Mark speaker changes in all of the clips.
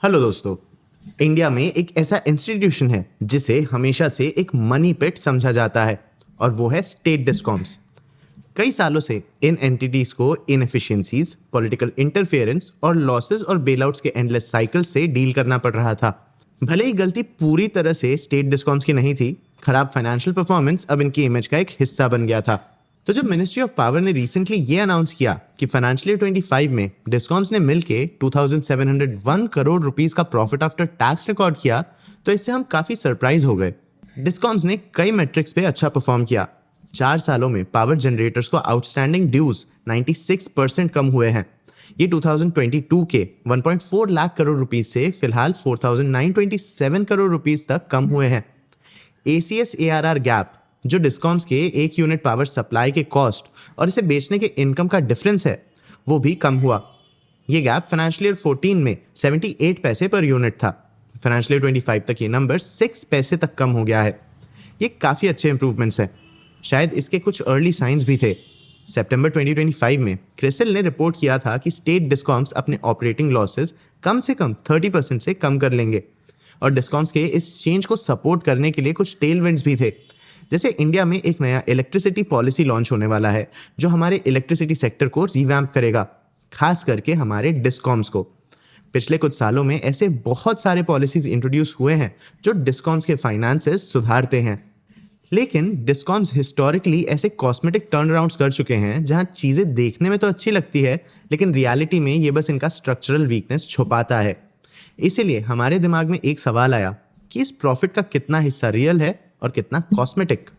Speaker 1: Hello दोस्तों। India में एक ऐसा इंस्टीट्यूशन है जिसे हमेशा से एक मनी पिट समझा जाता है और वो है स्टेट डिस्कॉम्स। कई सालों से इन एंटिटीज को इनएफिशिएंसीज, पॉलिटिकल इंटरफेरेंस और लॉसेस और बेलआउट्स के एंडलेस साइकिल से डील करना पड़ रहा था। भले ही गलती पूरी तरह से स्टेट डिस्कॉम्स की नहीं थी, खराब फाइनेंशियल परफॉर्मेंस अब इनकी इमेज का एक हिस्सा बन गया था। तो जब मिनिस्ट्री ऑफ पावर ने रिसेंटली ये अनाउंस किया कि फाइनेंशियल ईयर 25 में डिस्कॉम्स ने मिलके 2701 करोड़ रुपीस का प्रॉफिट आफ्टर टैक्स रिकॉर्ड किया, तो इससे हम काफी सरप्राइज हो गए। डिस्कॉम्स ने कई मैट्रिक्स पे अच्छा परफॉर्म किया। 4 सालों में पावर जनरेटर्स को आउटस्टैंडिंग ड्यूज 96% कम हुए हैं। ये 2022 के 1.4 लाख करोड़ रुपीस से फिलहाल 4927 करोड़ रुपीस तक कम हुए हैं। ACS ARR गैप, जो डिस्कॉम्स के एक यूनिट पावर सप्लाई के कॉस्ट और इसे बेचने के इनकम का डिफरेंस है, वो भी कम हुआ। ये गैप फाइनेंशियल ईयर 14 में 78 पैसे पर यूनिट था। फाइनेंशियल ईयर 25 तक ये नंबर 6 पैसे तक कम हो गया है। ये काफ़ी अच्छे इंप्रूवमेंट्स हैं। शायद इसके कुछ अर्ली साइंस भी थे। सितंबर 2025 में क्रिसिल ने रिपोर्ट किया था कि स्टेट डिस्कॉम्स अपने ऑपरेटिंग लॉसेस कम से कम 30% से कम कर लेंगे, और डिस्कॉम्स के इस चेंज को सपोर्ट करने के लिए कुछ टेलविंड्स भी थे। जैसे इंडिया में एक नया इलेक्ट्रिसिटी पॉलिसी लॉन्च होने वाला है जो हमारे इलेक्ट्रिसिटी सेक्टर को रिवैम्प करेगा, खास करके हमारे डिस्कॉम्स को। पिछले कुछ सालों में ऐसे बहुत सारे पॉलिसीज इंट्रोड्यूस हुए हैं जो डिस्कॉम्स के फाइनेंसेस सुधारते हैं। लेकिन डिस्कॉम्स हिस्टोरिकली ऐसे कॉस्मेटिक टर्न अराउंड्स कर चुके हैं जहां चीज़ें देखने में तो अच्छी लगती है, लेकिन रियलिटी में ये बस इनका स्ट्रक्चरल वीकनेस छुपाता है। इसीलिए हमारे दिमाग में एक सवाल आया कि इस प्रॉफिट का कितना हिस्सा रियल है और कितना कॉस्मेटिक।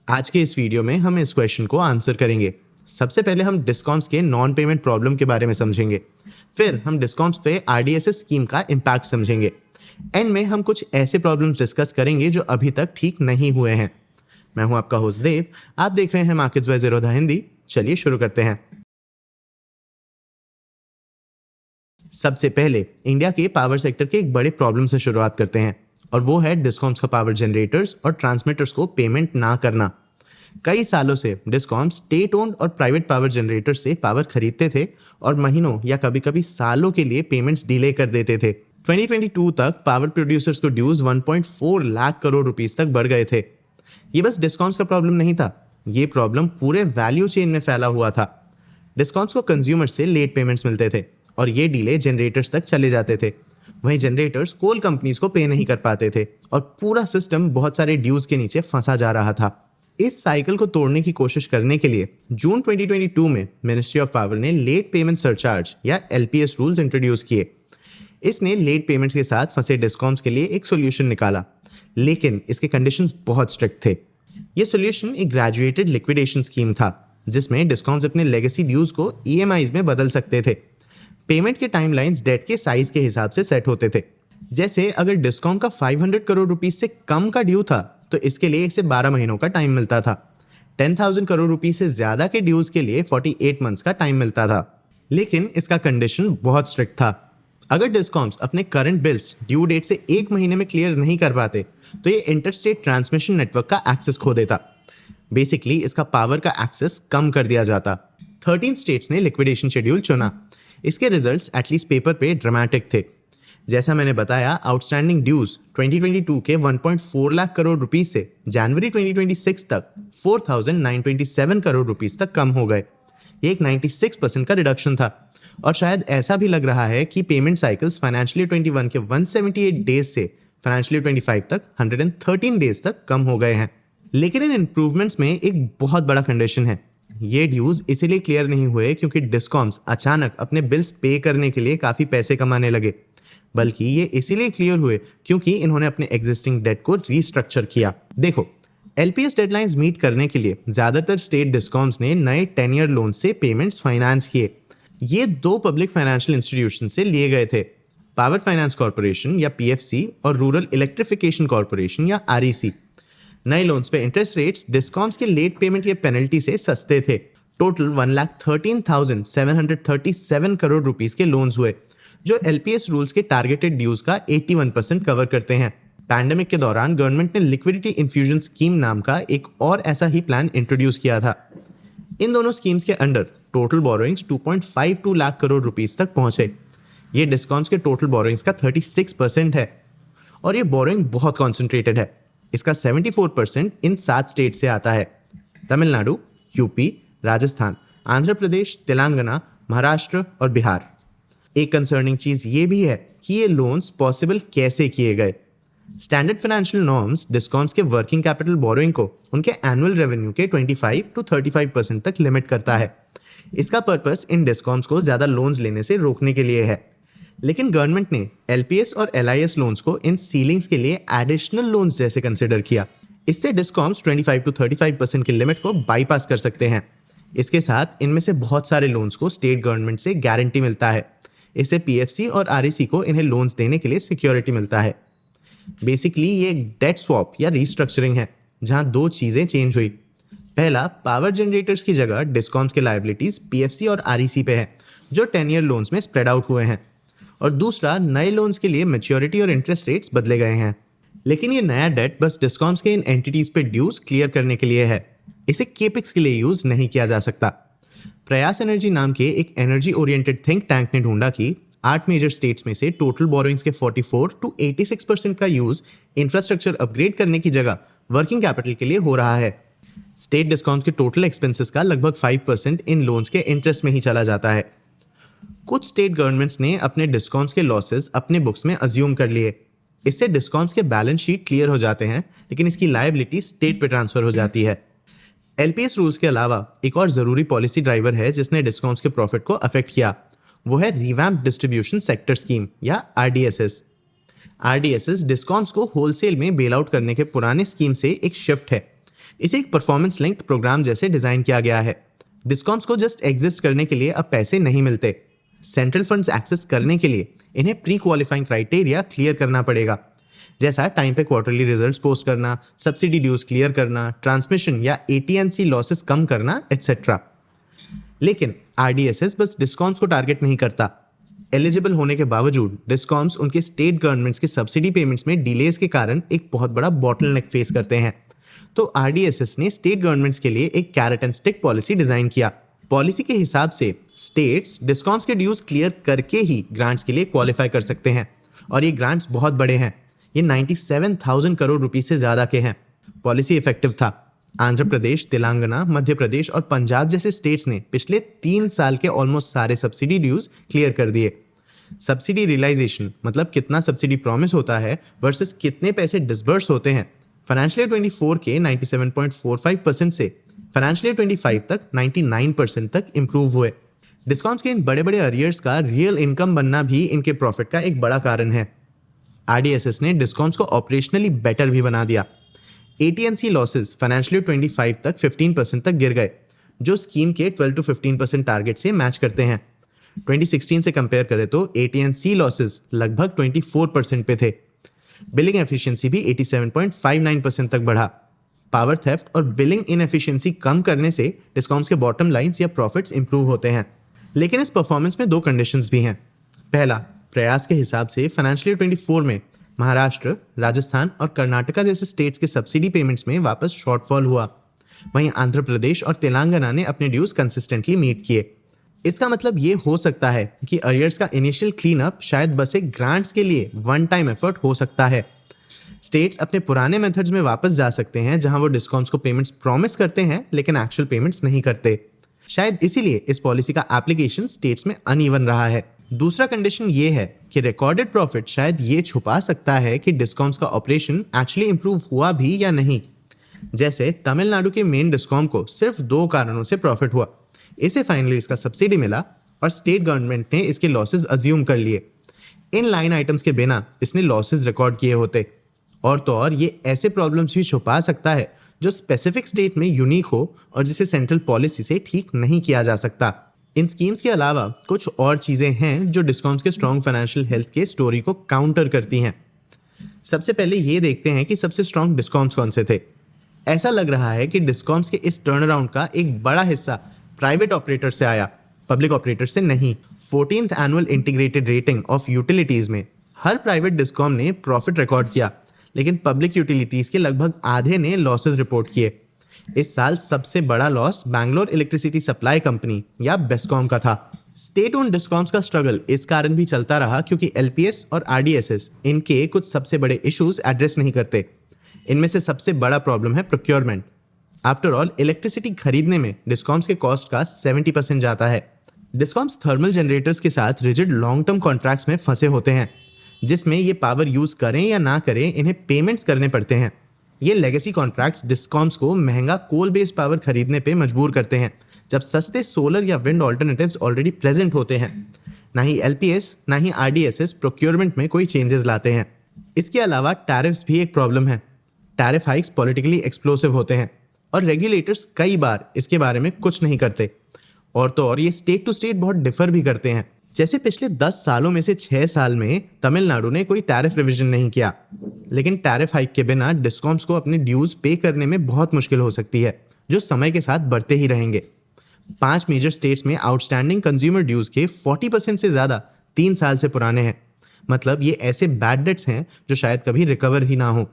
Speaker 1: आज के इस वीडियो में हम इस क्वेश्चन को आंसर करेंगे। सबसे पहले हम डिस्कॉम्स के नॉन पेमेंट प्रॉब्लम के बारे में समझेंगे, फिर हम डिस्कॉम्स पे RDSS स्कीम का इम्पैक्ट समझेंगे, एंड में हम कुछ ऐसे प्रॉब्लम्स डिस्कस करेंगे जो अभी तक ठीक नहीं हुए हैं। मैं हूं आपका होस्ट देव, आप देख रहे हैं मार्केट्स बाय ज़ीरोधा हिंदी। चलिए शुरू करते हैं। सबसे पहले इंडिया के पावर सेक्टर के एक बड़े प्रॉब्लम से शुरुआत करते हैं, और वो है डिस्कॉम्स का पावर जनरेटर्स और ट्रांसमीटर्स को पेमेंट ना करना। कई सालों से डिस्कॉम्स स्टेट ओन्ड और प्राइवेट पावर जनरेटर से पावर खरीदते थे और महीनों या कभी कभी सालों के लिए पेमेंट्स डिले कर देते थे। 2022 तक पावर प्रोड्यूसर्स को ड्यूज 1.4 लाख करोड़ रुपीस तक बढ़ गए थे। ये बस डिस्कॉम्स का प्रॉब्लम नहीं था, ये प्रॉब्लम पूरे वैल्यू चेन में फैला हुआ था। डिस्कॉम्स को कंज्यूमर्स से लेट पेमेंट्स मिलते थे और ये डिले जनरेटर्स तक चले जाते थे। वहीं जनरेटर्स कोल कंपनीज को पे नहीं कर पाते थे और पूरा सिस्टम बहुत सारे ड्यूज के नीचे फंसा जा रहा था। इस साइकिल को तोड़ने की कोशिश करने के लिए जून 2022 में मिनिस्ट्री ऑफ पावर ने लेट पेमेंट सरचार्ज या LPS रूल्स इंट्रोड्यूस किए। इसने लेट पेमेंट्स के साथ फंसे डिस्कॉम्स के लिए एक सोल्यूशन निकाला, लेकिन इसके कंडीशंस बहुत स्ट्रिक्ट थे। यह सोल्यूशन एक ग्रेजुएटेड लिक्विडेशन स्कीम था जिसमें डिस्कॉम्स अपने लेगेसी ड्यूज को EMIs में बदल सकते थे। पेमेंट के टाइमलाइंस डेट के साइज के हिसाब से सेट होते थे। जैसे अगर डिस्कॉम का 500 करोड़ रुपीस से कम का ड्यू था तो इसके लिए इसे 12 महीनों का टाइम मिलता था। 10,000 करोड़ रुपीस से ज्यादा के ड्यूज के लिए 48 मंथ्स का टाइम मिलता था। लेकिन इसका कंडीशन बहुत स्ट्रिक्ट था। अगर डिस्कॉम्स अपने करंट बिल्स ड्यू डेट से 1 महीने में क्लियर नहीं कर पाते तो ये इंटरस्टेट ट्रांसमिशन नेटवर्क का एक्सेस खो देता। बेसिकली इसका पावर का एक्सेस कम कर दिया जाता। 13 स्टेट्स ने लिक्विडेशन शेड्यूल चुना। इसके रिजल्ट्स एटलीस्ट पेपर पे ड्रामेटिक थे। जैसा मैंने बताया, आउटस्टैंडिंग ड्यूज 2022 के 1.4 लाख करोड़ रुपीस से जनवरी 2026 तक 4,927 करोड़ रुपीस तक कम हो गए। ये एक 96% का रिडक्शन था, और शायद ऐसा भी लग रहा है कि पेमेंट साइकिल्स फाइनेंशियल ईयर 21 के 178 डेज से फाइनेंशियल ईयर 25 तक 113 डेज तक कम हो गए हैं। लेकिन इन इंप्रूवमेंट्स में एक बहुत बड़ा कंडीशन है। ये ड्यूज इसीलिए क्लियर नहीं हुए क्योंकि डिस्कॉम्स अचानक अपने बिल्स पे करने के लिए काफ़ी पैसे कमाने लगे, बल्कि ये इसीलिए क्लियर हुए क्योंकि इन्होंने अपने एग्जिस्टिंग डेट को रीस्ट्रक्चर किया। देखो, LPS डेडलाइंस मीट करने के लिए ज़्यादातर स्टेट डिस्कॉम्स ने नए 10 ईयर लोन से पेमेंट्स फाइनेंस किए। ये 2 पब्लिक फाइनेंशियल इंस्टीट्यूशन से लिए गए थे, पावर फाइनेंस कॉर्पोरेशन या PFC और रूरल इलेक्ट्रिफिकेशन कॉर्पोरेशन या REC। नए लोन्स पे इंटरेस्ट रेट्स डिस्कॉम्स के लेट पेमेंट या पेनल्टी से सस्ते थे। टोटल 1,13,737 करोड़ रुपीस के लोन्स हुए, जो LPS रूल्स के टारगेटेड ड्यूज का 81% कवर करते हैं। पैंडेमिक के दौरान गवर्नमेंट ने लिक्विडिटी इन्फ्यूजन स्कीम नाम का एक और ऐसा ही प्लान इंट्रोड्यूस किया था। इन दोनों स्कीम्स के under total borrowings 2.52 lakh crore rupees तक पहुंचे। ये डिस्कॉम्स के टोटल बोरोइंग्स का 36% है और ये बोरोइंग बहुत कॉन्सेंट्रेटेड है। इसका 74% इन 7 स्टेट से आता है: तमिलनाडु, यूपी, राजस्थान, आंध्र प्रदेश, तेलंगाना, महाराष्ट्र और बिहार। एक कंसर्निंग चीज ये भी है कि ये लोन्स पॉसिबल कैसे किए गए। स्टैंडर्ड फाइनेंशियल नॉर्म्स डिस्कॉम्स के वर्किंग कैपिटल बोरोइंग को उनके एनुअल रेवेन्यू के 25 to 35% तक लिमिट करता है। इसका पर्पस इन डिस्कॉम्स को ज्यादा लोन्स लेने से रोकने के लिए है। लेकिन गवर्नमेंट ने एलपीएस और एलआईएस लोन्स को इन सीलिंग्स के लिए एडिशनल लोन्स जैसे कंसिडर किया। इससे डिस्कॉम्स 25 to 35% की लिमिट को बाईपास कर सकते हैं। इसके साथ इनमें से बहुत सारे लोन्स को स्टेट गवर्नमेंट से गारंटी मिलता है। इससे पीएफसी और आरईसी को इन्हें लोन्स देने के लिए सिक्योरिटी मिलता है। बेसिकली ये एक डेट स्वैप या रीस्ट्रक्चरिंग है जहां दो चीजें चेंज हुई। पहला, पावर जनरेटर्स की जगह डिस्कॉम्स के लायबिलिटीज पीएफसी और आरईसी पे है जो 10 ईयर लोन्स में स्प्रेड आउट हुए हैं। और दूसरा, नए लोन्स के लिए मैच्योरिटी और इंटरेस्ट रेट्स बदले गए हैं। लेकिन ये नया डेट बस डिस्कॉम्स के इन एंटिटीज पे ड्यूज क्लियर करने के लिए है। इसे केपिक्स के लिए यूज नहीं किया जा सकता। प्रयास एनर्जी नाम के एक एनर्जी ओरिएंटेड थिंक टैंक ने ढूंढा कि 8 मेजर स्टेट्स में से टोटल बोरोइंग्स के 44 to 86% का यूज इंफ्रास्ट्रक्चर अपग्रेड करने की जगह वर्किंग कैपिटल के लिए हो रहा है। स्टेट डिस्काउंट के टोटल एक्सपेंसेस का लगभग 5% इन लोन्स के इंटरेस्ट में ही चला जाता है। कुछ स्टेट गवर्नमेंट्स ने अपने डिस्काउंट्स के लॉसेस अपने बुक्स में अज्यूम कर लिए। इससे डिस्काउंट्स के बैलेंस शीट क्लियर हो जाते हैं, लेकिन इसकी लायबिलिटी स्टेट पे ट्रांसफर हो जाती है। एलपीएस रूल्स के अलावा एक और जरूरी पॉलिसी ड्राइवर है जिसने डिस्काउंट्स के प्रॉफिट को अफेक्ट किया। वो है रिवैम्प डिस्ट्रीब्यूशन सेक्टर स्कीम या आरडीएसएस। आरडीएसएस डिस्कॉम्स को होलसेल में बेल आउट करने के पुराने स्कीम से एक शिफ्ट है। इसे एक परफॉर्मेंस लिंक्ड प्रोग्राम जैसे डिजाइन किया गया है। डिस्कॉम्स को जस्ट एग्जिस्ट करने के लिए अब पैसे नहीं मिलते। सेंट्रल फंड्स एक्सेस करने के लिए इन्हें प्री क्वालिफाइंग क्राइटेरिया क्लियर करना पड़ेगा, जैसा टाइम पे क्वार्टरली रिजल्ट्स पोस्ट करना, सब्सिडी ड्यूज क्लियर करना, ट्रांसमिशन या एटीएनसी लॉसेस कम करना एटसेट्रा। लेकिन आरडीएसएस बस डिस्कॉम्स को टारगेट नहीं करता। एलिजिबल होने के बावजूद डिस्कॉम्स उनके स्टेट गवर्नमेंट्स के सब्सिडी पेमेंट्स में डिलेज के कारण एक बहुत बड़ा बॉटलनेक फेस करते हैं। तो आरडीएसएस ने स्टेट गवर्नमेंट्स के लिए एक carrot and stick policy design किया। पॉलिसी के हिसाब से स्टेट्स डिस्कॉम्स के ड्यूज क्लियर करके ही ग्रांट्स के लिए क्वालिफाई कर सकते हैं, और ये ग्रांट्स बहुत बड़े हैं। ये 97,000 करोड़ रुपए से ज्यादा के हैं। पॉलिसी इफेक्टिव था। आंध्र प्रदेश, तेलंगाना, मध्य प्रदेश और पंजाब जैसे स्टेट्स ने पिछले 3 साल के ऑलमोस्ट सारे सब्सिडी ड्यूज क्लियर कर दिए। सब्सिडी रियलाइजेशन मतलब कितना सब्सिडी प्रॉमिस होता है वर्सेस कितने पैसे डिसबर्स होते हैं, फाइनेंशियल ईयर 24 के 97.45% से फाइनेंशियल ईयर 25 तक 99% तक इंप्रूव हुए। डिस्कॉम्स के इन बड़े बड़े अरियर्स का रियल इनकम बनना भी इनके प्रॉफिट का एक बड़ा कारण है। आरडीएसएस ने डिस्कॉम्स को ऑपरेशनली बेटर भी बना दिया। एटीएनसी लॉसेस फाइनेंशियल ईयर 25 तक 15% तक गिर गए, जो स्कीम के 12 to 15% टारगेट से मैच करते हैं। 2016 से कंपेयर करें तो एटीएनसी लॉसेस लगभग 24% पे थे। बिलिंग एफिशिएंसी भी 87.59% तक बढ़ा। पावर थेफ्ट और बिलिंग इनएफिशिएंसी कम करने से डिस्कॉम्स के बॉटम लाइंस या प्रॉफिट्स इंप्रूव होते हैं। लेकिन इस परफॉर्मेंस में 2 कंडीशंस भी हैं। पहला, प्रयास के हिसाब से फाइनेंशियल ईयर 24 में महाराष्ट्र, राजस्थान और कर्नाटका जैसे स्टेट्स के सब्सिडी पेमेंट्स में वापस शॉर्टफॉल हुआ। वहीं आंध्र प्रदेश और तेलंगाना ने अपने ड्यूज कंसिस्टेंटली मीट किए। इसका मतलब ये हो सकता है कि अरियर्स का इनिशियल क्लीन अप शायद बस एक ग्रांट्स के लिए वन टाइम एफर्ट हो सकता है। स्टेट्स अपने पुराने मेथड्स में वापस जा सकते हैं जहां वो डिस्कॉम्स को पेमेंट्स प्रॉमिस करते हैं लेकिन एक्चुअल पेमेंट्स नहीं करते। शायद इसीलिए इस पॉलिसी का एप्लीकेशन स्टेट्स में अनइवन रहा है। दूसरा कंडीशन ये है कि रिकॉर्डेड प्रॉफिट शायद ये छुपा सकता है कि डिस्कॉम्स का ऑपरेशन एक्चुअली इंप्रूव हुआ भी या नहीं। जैसे तमिलनाडु के मेन डिस्कॉम को सिर्फ 2 कारणों से प्रॉफिट हुआ। इसे फाइनली इसका सब्सिडी मिला और स्टेट गवर्नमेंट ने इसके लॉसेस अज्यूम कर लिए। इन लाइन आइटम्स के बिना इसने लॉसेस रिकॉर्ड किए होते। और तो और ये ऐसे प्रॉब्लम्स भी छुपा सकता है जो स्पेसिफिक स्टेट में यूनिक हो और जिसे सेंट्रल पॉलिसी से ठीक नहीं किया जा सकता। इन स्कीम्स के अलावा कुछ और चीजें हैं जो डिस्कॉम्स के स्ट्रॉन्ग फाइनेंशियल हेल्थ के स्टोरी को काउंटर करती हैं। सबसे पहले ये देखते हैं कि सबसे स्ट्रॉन्ग डिस्कॉम्स कौन से थे। ऐसा लग रहा है कि डिस्कॉम्स के इस टर्न अराउंड का एक बड़ा हिस्सा प्राइवेट ऑपरेटर से आया, पब्लिक ऑपरेटर से नहीं। 14th annual integrated rating of utilities में हर प्राइवेट डिस्कॉम ने प्रॉफिट रिकॉर्ड किया, लेकिन पब्लिक यूटिलिटीज के लगभग आधे ने लॉसेस रिपोर्ट किए। इस साल सबसे बड़ा loss Bangalore electricity supply company या बेस्कॉम का था। स्टेट ओन डिस्कॉम्स का स्ट्रगल इस कारण भी चलता रहा क्योंकि एलपीएस और आरडीएसएस इनके कुछ सबसे बड़े इश्यूज एड्रेस नहीं करते। इनमें से सबसे बड़ा प्रॉब्लम है प्रोक्योरमेंट। आफ्टर ऑल इलेक्ट्रिसिटी खरीदने में डिस्कॉम्स के कॉस्ट का 70% जाता है। डिस्कॉम्स थर्मल जनरेटर्स के साथ रिजिड लॉन्ग टर्म कॉन्ट्रैक्ट्स में फंसे होते हैं, जिसमें ये पावर यूज करें या ना करें इन्हें पेमेंट्स करने पड़ते हैं। ये लेगेसी कॉन्ट्रैक्ट्स डिस्कॉम्स को महंगा कोल बेस्ड पावर खरीदने पे मजबूर करते हैं, जब सस्ते सोलर या विंड ऑल्टरनेटिव्स ऑलरेडी प्रेजेंट होते हैं। ना ही एलपीएस ना ही आरडीएसएस प्रोक्योरमेंट में कोई चेंजेस लाते हैं। इसके अलावा टैरिफ्स भी एक प्रॉब्लम है। टैरिफ हाइक्स पॉलिटिकली एक्सप्लोसिव होते हैं और रेगुलेटर्स कई बार इसके बारे में कुछ नहीं करते। और तो और ये स्टेट टू स्टेट बहुत डिफर भी करते हैं। जैसे पिछले 10 सालों में से 6 साल में तमिलनाडु ने कोई टैरिफ रिवीजन नहीं किया, लेकिन टैरिफ हाइक के बिना डिस्कॉम्स को अपने ड्यूज पे करने में बहुत मुश्किल हो सकती है, जो समय के साथ बढ़ते ही रहेंगे। 5 मेजर स्टेट्स में आउटस्टैंडिंग कंज्यूमर ड्यूज के 40% से ज्यादा 3 साल से पुराने हैं। मतलब ये ऐसे बैड डेट्स हैं जो शायद कभी रिकवर ही ना हो।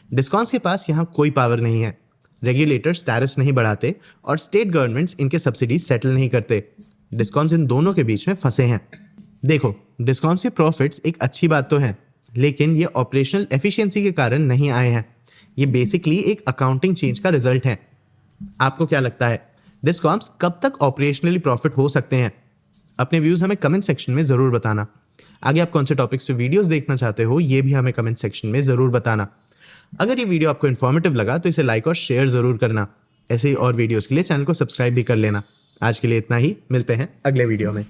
Speaker 1: डिस्कॉम्स के पास यहाँ कोई पावर नहीं है। रेगुलेटर्स टैरिफ्स नहीं बढ़ाते और स्टेट गवर्नमेंट्स इनके सब्सिडीज सेटल नहीं करते। डिस्कॉम्स इन दोनों के बीच में फंसे हैं। देखो, डिस्कॉम्स के प्रॉफिट्स एक अच्छी बात तो है, लेकिन ये ऑपरेशनल एफिशिएंसी के कारण नहीं आए हैं। ये बेसिकली एक अकाउंटिंग चेंज का रिजल्ट है। आपको क्या लगता है, डिस्कॉम्स कब तक ऑपरेशनली प्रॉफिट हो सकते हैं? अपने व्यूज हमें कमेंट सेक्शन में जरूर बताना। आगे आप कौन से टॉपिक्स पे वीडियोस देखना चाहते हो, ये भी हमें कमेंट सेक्शन में जरूर बताना। अगर ये वीडियो आपको इन्फॉर्मेटिव लगा तो इसे लाइक और शेयर जरूर करना। ऐसे ही और वीडियोस के लिए चैनल को सब्सक्राइब भी कर लेना। आज के लिए इतना ही, मिलते हैं अगले वीडियो में।